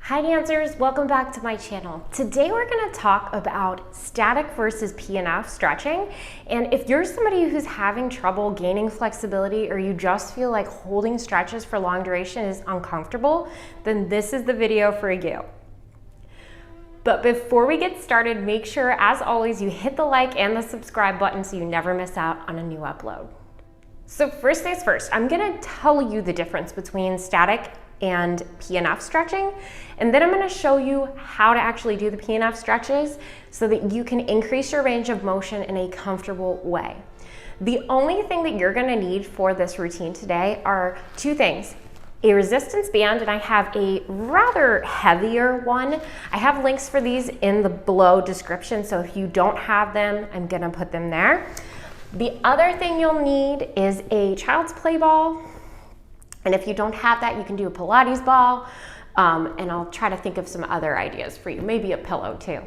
Hi dancers, welcome back to my channel. Today we're going to talk about static versus PNF stretching. And if you're somebody who's having trouble gaining flexibility or you just feel like holding stretches for long duration is uncomfortable, then this is the video for you. But before we get started, make sure, as always, you hit the like and the subscribe button so you never miss out on a new upload. So first things first, I'm going to tell you the difference between static and PNF stretching, and then I'm going to show you how to actually do the PNF stretches so that you can increase your range of motion in a comfortable way. The only thing that you're going to need for this routine today are two things: a resistance band, and I have a rather heavier one. I have links for these in the below description, so if you don't have them, I'm going to put them there. The other thing you'll need is a child's play ball. And if you don't have that, you can do a Pilates ball, and I'll try to think of some other ideas for you, maybe a pillow too.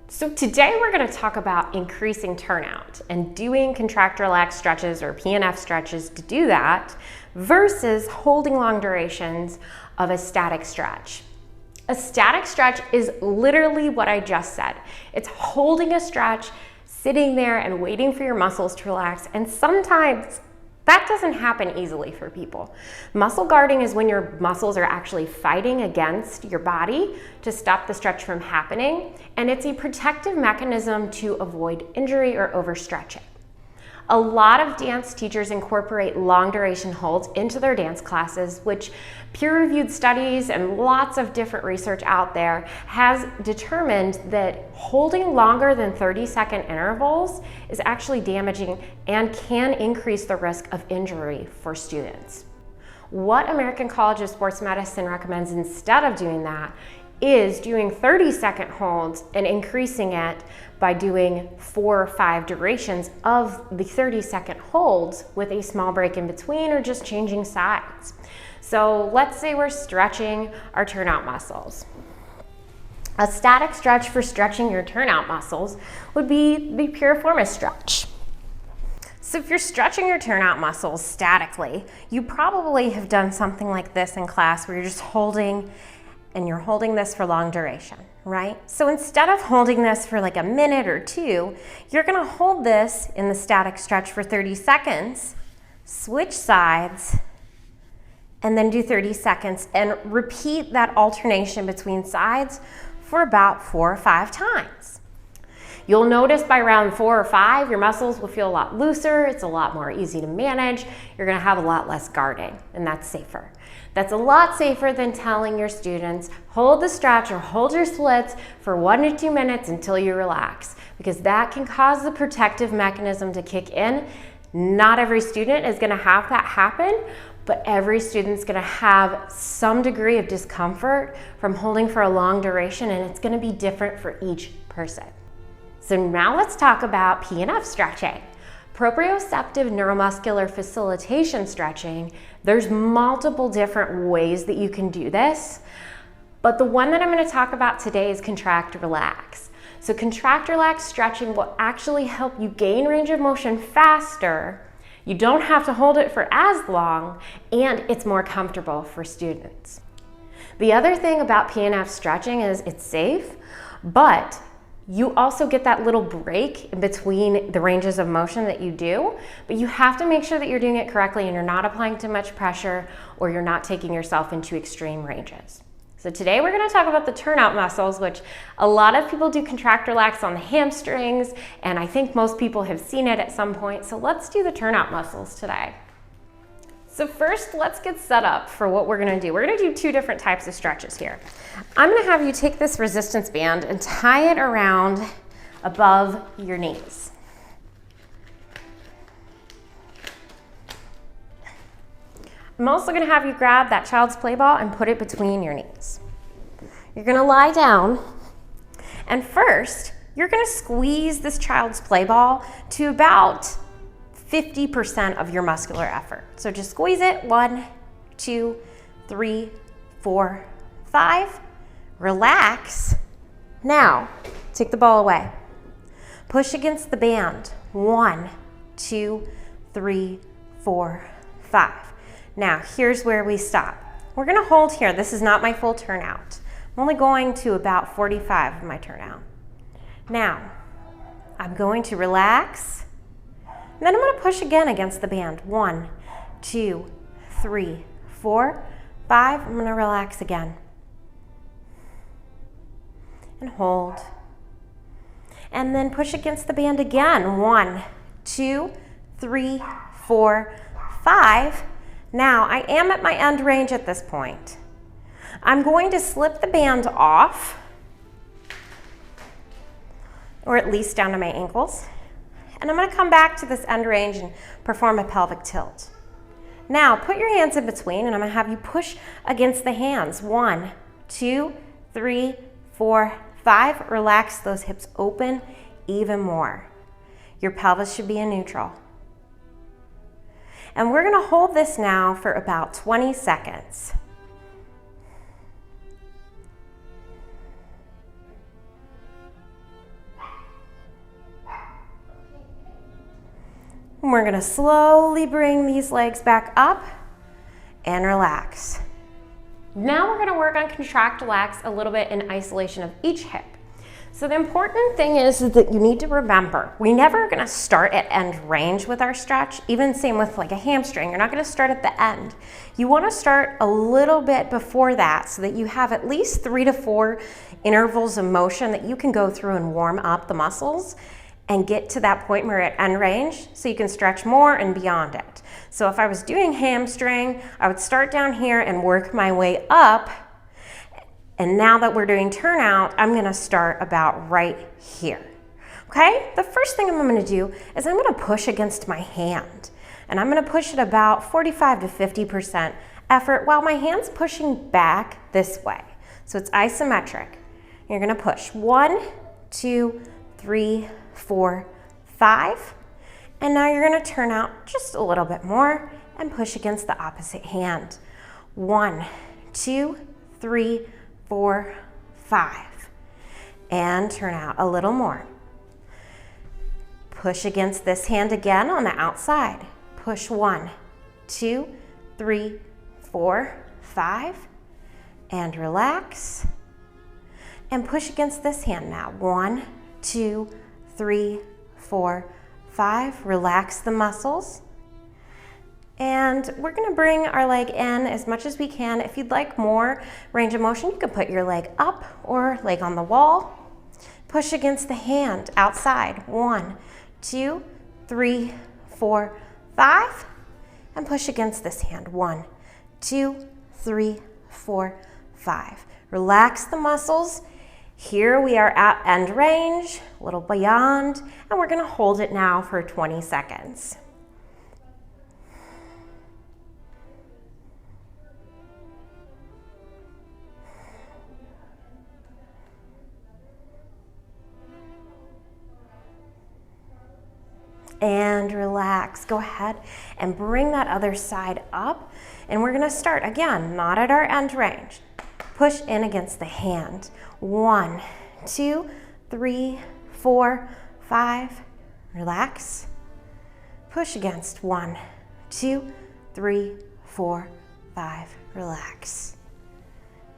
So today we're going to talk about increasing turnout and doing contract relax stretches or PNF stretches to do that versus holding long durations of a static stretch. A static stretch is literally what I just said. It's holding a stretch, sitting there and waiting for your muscles to relax, and sometimes that doesn't happen easily for people. Muscle guarding is when your muscles are actually fighting against your body to stop the stretch from happening, and it's a protective mechanism to avoid injury or overstretching. A lot of dance teachers incorporate long duration holds into their dance classes, which peer-reviewed studies and lots of different research out there has determined that holding longer than 30-second intervals is actually damaging and can increase the risk of injury for students. What American College of Sports Medicine recommends instead of doing that is doing 30-second holds and increasing it by doing 4 or 5 durations of the 30-second holds with a small break in between or just changing sides. So let's say we're stretching our turnout muscles. A static stretch for stretching your turnout muscles would be the piriformis stretch. So if you're stretching your turnout muscles statically, you probably have done something like this in class where you're just holding, and you're holding this for long duration, right? So instead of holding this for like a minute or two, you're gonna hold this in the static stretch for 30 seconds, switch sides, and then do 30 seconds and repeat that alternation between sides for about 4 or 5 times. You'll notice by round 4 or 5, your muscles will feel a lot looser, it's a lot more easy to manage, you're gonna have a lot less guarding, and that's safer. That's a lot safer than telling your students, hold the stretch or hold your splits for 1 to 2 minutes until you relax, because that can cause the protective mechanism to kick in. Not every student is gonna have that happen, but every student's gonna have some degree of discomfort from holding for a long duration, and it's gonna be different for each person. So now let's talk about PNF stretching. Proprioceptive neuromuscular facilitation stretching, there's multiple different ways that you can do this, but the one that I'm going to talk about today is contract relax. So contract relax stretching will actually help you gain range of motion faster. You don't have to hold it for as long, and it's more comfortable for students. The other thing about PNF stretching is it's safe, but you also get that little break in between the ranges of motion that you do, but you have to make sure that you're doing it correctly and you're not applying too much pressure or you're not taking yourself into extreme ranges. So today we're going to talk about the turnout muscles, which a lot of people do contract relax on the hamstrings, and I think most people have seen it at some point. So let's do the turnout muscles today. So first, let's get set up for what we're gonna do. We're gonna do 2 different types of stretches here. I'm gonna have you take this resistance band and tie it around above your knees. I'm also gonna have you grab that child's play ball and put it between your knees. You're gonna lie down, and first, you're gonna squeeze this child's play ball to about 50% of your muscular effort. So just squeeze it, 1, 2, 3, 4, 5. Relax. Now, take the ball away. Push against the band. 1, 2, 3, 4, 5. Now, here's where we stop. We're gonna hold here. This is not my full turnout. I'm only going to about 45 of my turnout. Now, I'm going to relax, and then I'm going to push again against the band. 1, 2, 3, 4, 5. I'm going to relax again. And hold. And then push against the band again. 1, 2, 3, 4, 5. Now, I am at my end range at this point. I'm going to slip the band off, or at least down to my ankles. And I'm going to come back to this end range and perform a pelvic tilt. Now, put your hands in between, and I'm going to have you push against the hands. 1, 2, 3, 4, 5. Relax those hips open even more. Your pelvis should be in neutral. And we're going to hold this now for about 20 seconds. And we're going to slowly bring these legs back up and relax. Now we're going to work on contract, relax a little bit in isolation of each hip. So the important thing is that you need to remember, we're never going to start at end range with our stretch. Even same with like a hamstring, you're not going to start at the end. You want to start a little bit before that so that you have at least 3 to 4 intervals of motion that you can go through and warm up the muscles and get to that point where you're at end range so you can stretch more and beyond it. So if I was doing hamstring, I would start down here and work my way up. And now that we're doing turnout, I'm going to start about right here. Okay? The first thing I'm going to do is I'm going to push against my hand. And I'm going to push it about 45 to 50% effort while my hand's pushing back this way. So it's isometric. You're going to push 1, 2, 3, 4, 5. And now you're going to turn out just a little bit more and push against the opposite hand. 1, 2, 3, 4, 5. And turn out a little more. Push against this hand again on the outside. Push 1, 2, 3, 4, 5. And relax. And push against this hand now. 1, 2, 3, 4, 5. Relax the muscles. And we're going to bring our leg in as much as we can. If you'd like more range of motion, you can put your leg up or leg on the wall. Push against the hand outside. 1, 2, 3, 4, 5. And push against this hand. 1, 2, 3, 4, 5. Relax the muscles. Here we are at end range, a little beyond, and we're going to hold it now for 20 seconds. And relax. Go ahead and bring that other side up. And we're going to start again, not at our end range. Push in against the hand. 1, 2, 3, 4, 5. Relax. Push against 1, 2, 3, 4, 5. Relax.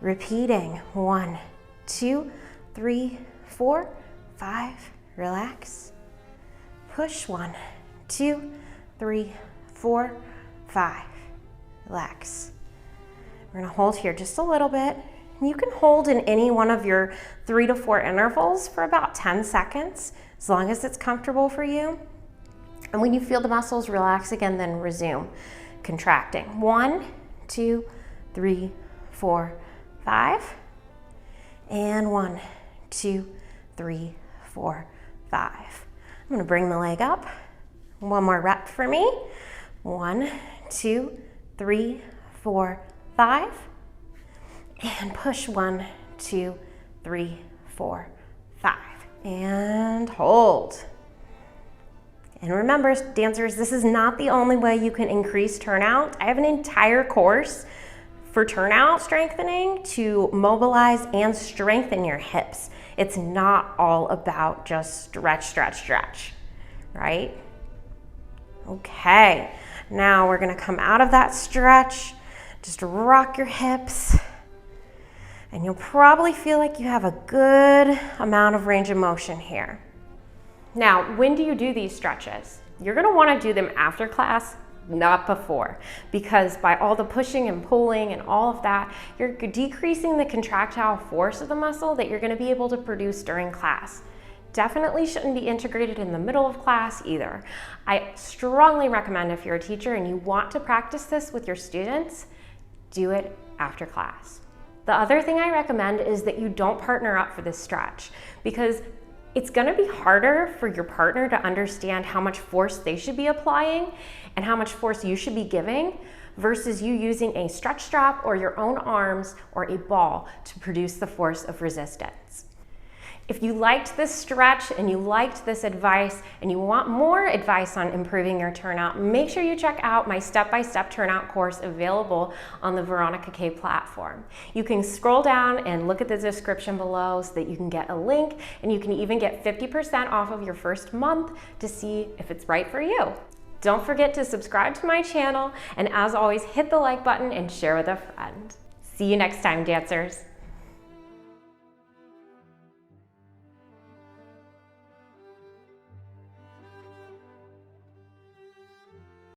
Repeating. 1, 2, 3, 4, 5. Relax. Push 1, 2, 3, 4, 5. Relax. We're going to hold here just a little bit. You can hold in any one of your 3 to 4 intervals for about 10 seconds, as long as it's comfortable for you. And when you feel the muscles relax again, then resume contracting. 1, 2, 3, 4, 5. And 1, 2, 3, 4, 5. I'm going to bring the leg up. One more rep for me. 1, 2, 3, 4, 5. And push 1, 2, 3, 4, 5. And hold. And remember, dancers, this is not the only way you can increase turnout. I have an entire course for turnout strengthening to mobilize and strengthen your hips. It's not all about just stretch, stretch, stretch, right? Okay, now we're gonna come out of that stretch. Just rock your hips And you'll probably feel like you have a good amount of range of motion here. Now, when do you do these stretches? You're gonna wanna do them after class, not before, because by all the pushing and pulling and all of that, you're decreasing the contractile force of the muscle that you're gonna be able to produce during class. Definitely shouldn't be integrated in the middle of class either. I strongly recommend, if you're a teacher and you want to practice this with your students, do it after class. The other thing I recommend is that you don't partner up for this stretch, because it's gonna be harder for your partner to understand how much force they should be applying and how much force you should be giving versus you using a stretch strap or your own arms or a ball to produce the force of resistance. If you liked this stretch and you liked this advice and you want more advice on improving your turnout, make sure you check out my step-by-step turnout course available on the Veronica K platform. You can scroll down and look at the description below so that you can get a link, and you can even get 50% off of your first month to see if it's right for you. Don't forget to subscribe to my channel, and as always, hit the like button and share with a friend. See you next time, dancers.